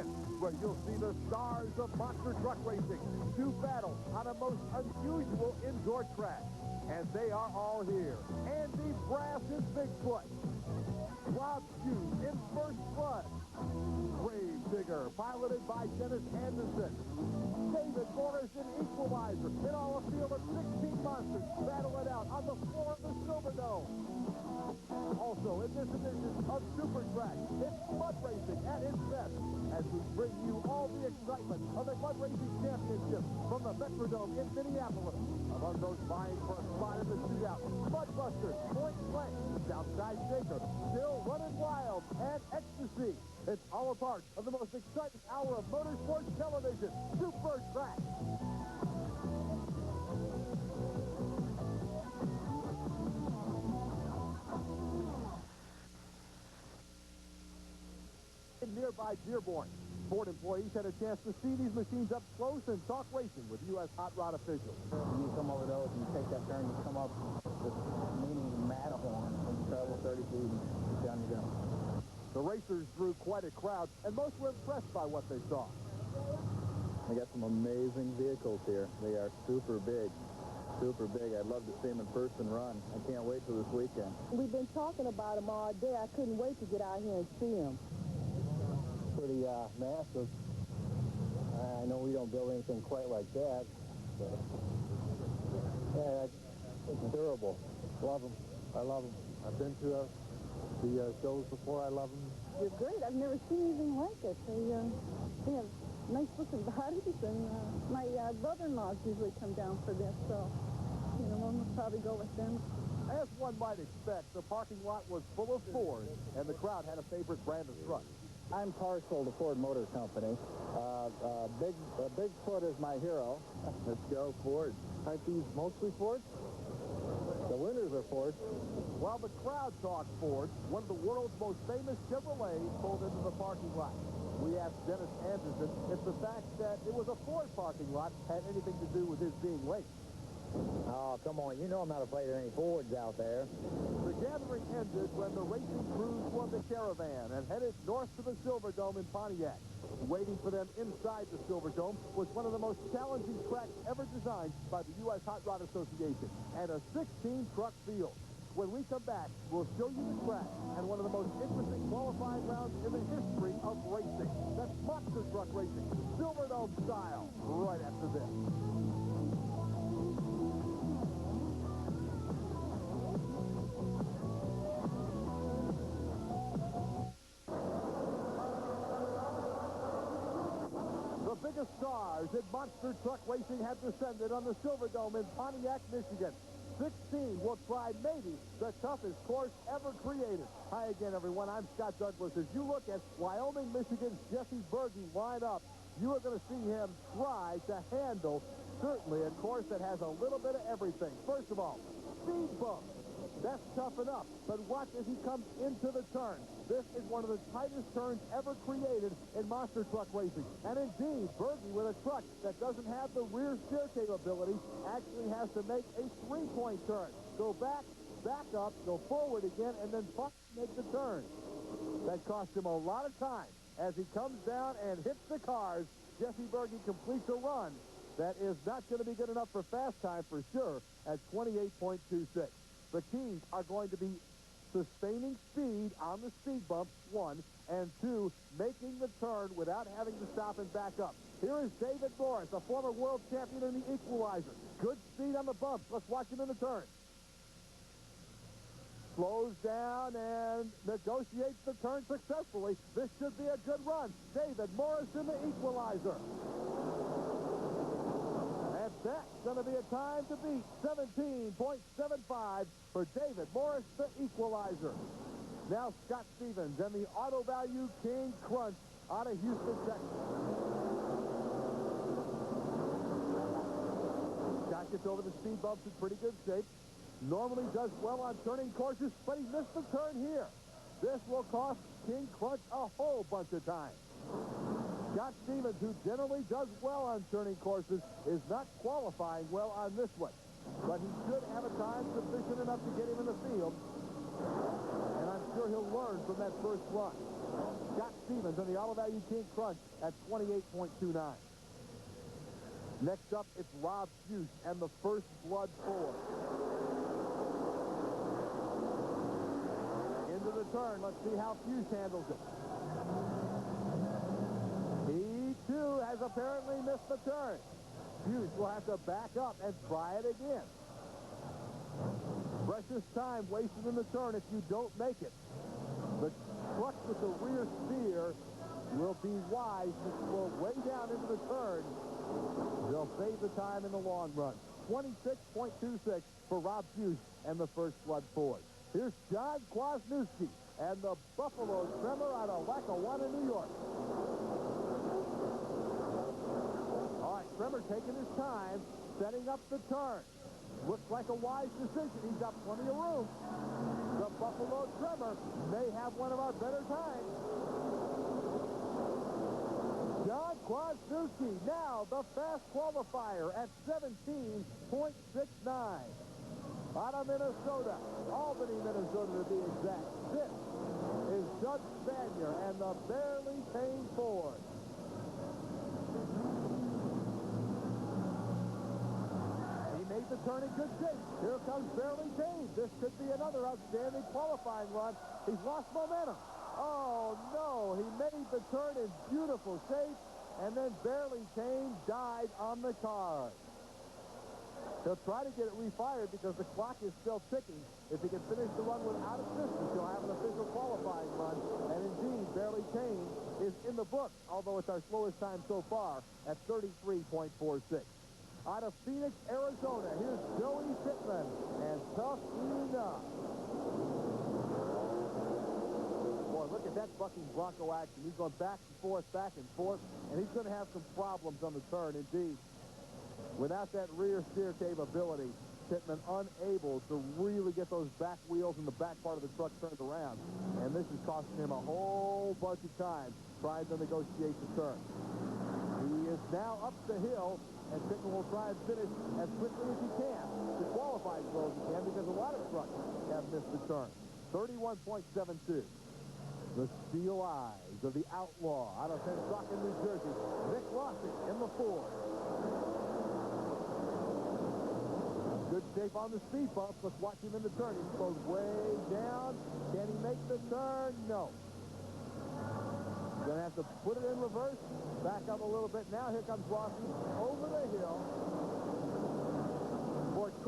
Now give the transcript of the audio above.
Michigan, where you'll see the stars of monster truck racing do battle on a most unusual indoor track. And they are all here. Andy Brass is Bigfoot. Rob Hughes in First Blood. Grave Digger, piloted by Dennis Anderson. David Morris in Equalizer. In all, a field of 16 monsters battle it out on the floor of the Silverdome. Also, in this edition of Super Track, it's mud racing at its best as we bring you all the excitement of the Mud Racing Championship from the Metrodome in Minneapolis. Among those vying for a spot in the shootout, Mudbusters, Point Blank, Southside Shaker, Still Running Wild, and Ecstasy. It's all a part of the most exciting hour of motorsports television, Super Track. In nearby Dearborn, Ford employees had a chance to see these machines up close and talk racing with U.S. hot rod officials. When you come over those and you take that turn, you come up with meaning Matterhorn and you travel 30 feet and down you go. The racers drew quite a crowd, and most were impressed by what they saw. They got some amazing vehicles here. They are super big. Super big. I'd love to see them in person run. I can't wait till this weekend. We've been talking about them all day. I couldn't wait to get out here and see them. Pretty massive. I know we don't build anything quite like that, but yeah, it's durable. Love them. I love them. I've been to the shows before. I love them. They're great. I've never seen anything like it. They have nice-looking bodies, and my brother-in-laws usually come down for this, so we'll probably go with them. As one might expect, the parking lot was full of Ford, and the crowd had a favorite brand of truck. I'm partial to Ford Motor Company. Bigfoot is my hero. Let's go, Ford. Aren't these mostly Fords? The winners are Ford. While the crowd talked Ford, one of the world's most famous Chevrolets pulled into the parking lot. We asked Dennis Anderson if the fact that it was a Ford parking lot had anything to do with his being late. Oh, come on. You know I'm not afraid of any Fords out there. The gathering ended when the racing crews won the caravan and headed north to the Silverdome in Pontiac. Waiting for them inside the Silverdome was one of the most challenging tracks ever designed by the U.S. Hot Rod Association, and a 16-truck field. When we come back, we'll show you the track and one of the most interesting qualifying rounds in the history of racing. That's monster truck racing, Silverdome style, right after this. The biggest stars in monster truck racing have descended on the Silverdome in Pontiac, Michigan. 16 will try maybe the toughest course ever created. Hi again, everyone. I'm Scott Douglas. As you look at Wyoming, Michigan's Jesse Berge line up, you are going to see him try to handle certainly a course that has a little bit of everything. First of all, speed bumps. That's tough enough, but watch as he comes into the turn. This is one of the tightest turns ever created in monster truck racing. And indeed, Berge, with a truck that doesn't have the rear steer capability, actually has to make a three-point turn. Go back, back up, go forward again, and then make the turn. That cost him a lot of time. As he comes down and hits the cars, Jesse Berge completes a run that is not going to be good enough for fast time for sure at 28.26. The keys are going to be sustaining speed on the speed bumps, 1, and 2, making the turn without having to stop and back up. Here is David Morris, a former world champion in the Equalizer. Good speed on the bumps. Let's watch him in the turn. Slows down and negotiates the turn successfully. This should be a good run. David Morris in the Equalizer. And that's going to be a time to beat, 17.75 for David Morris, the Equalizer. Now Scott Stevens and the Auto Value King Crunch out of Houston, Texas. Scott gets over the speed bumps in pretty good shape. Normally does well on turning courses, but he missed the turn here. This will cost King Crunch a whole bunch of time. Scott Stevens, who generally does well on turning courses, is not qualifying well on this one. But he should have a time sufficient enough to get him in the field. And I'm sure he'll learn from that first run. Scott Stevens in the All Value King Crunch at 28.29. Next up, it's Rob Fuse and the First Blood 4. Into the turn. Let's see how Fuse handles it. He, too, has apparently missed the turn. Fuse will have to back up and try it again. Precious time wasted in the turn if you don't make it. The truck with the rear steer will be wise to slow way down into the turn. They'll save the time in the long run. 26.26 for Rob Fuse and the First Blood Ford. Here's John Kwasniewski and the Buffalo Tremor out of Lackawanna, New York. All right, Tremor taking his time, setting up the turn. Looks like a wise decision. He's got plenty of room. The Buffalo Tremor may have one of our better times. John Kwasniewski, now the fast qualifier at 17.69. Out of Minnesota, Albany, Minnesota to be exact. This is Doug Spanier and the Barely Tame Ford. He made the turn in good shape. Here comes Barely Tame. This could be another outstanding qualifying run. He's lost momentum. Oh, no. He made the turn in beautiful shape, and then Barely Tame died on the card. He'll try to get it refired because the clock is still ticking. If he can finish the run without assistance, he'll have an official qualifying run. And indeed, Barely Tame is in the book, although it's our slowest time so far at 33.46. Out of Phoenix, Arizona, here's Joey Pittman and Tough Enough. Boy, look at that bucking Bronco action. He's going back and forth, and he's going to have some problems on the turn, indeed. Without that rear steer capability, Pittman unable to really get those back wheels and the back part of the truck turned around. And this is costing him a whole bunch of time trying to negotiate the turn. He is now up the hill, and Pittman will try and finish as quickly as he can to qualify as well as he can because a lot of trucks have missed the turn. 31.72. The steel eyes of the outlaw out of Pensacola, New Jersey. Nick Rossi in the Ford. Good shape on the speed bump. Let's watch him in the turn. He slows way down. Can he make the turn? No. Going to have to put it in reverse. Back up a little bit now. Here comes Rossi over the hill.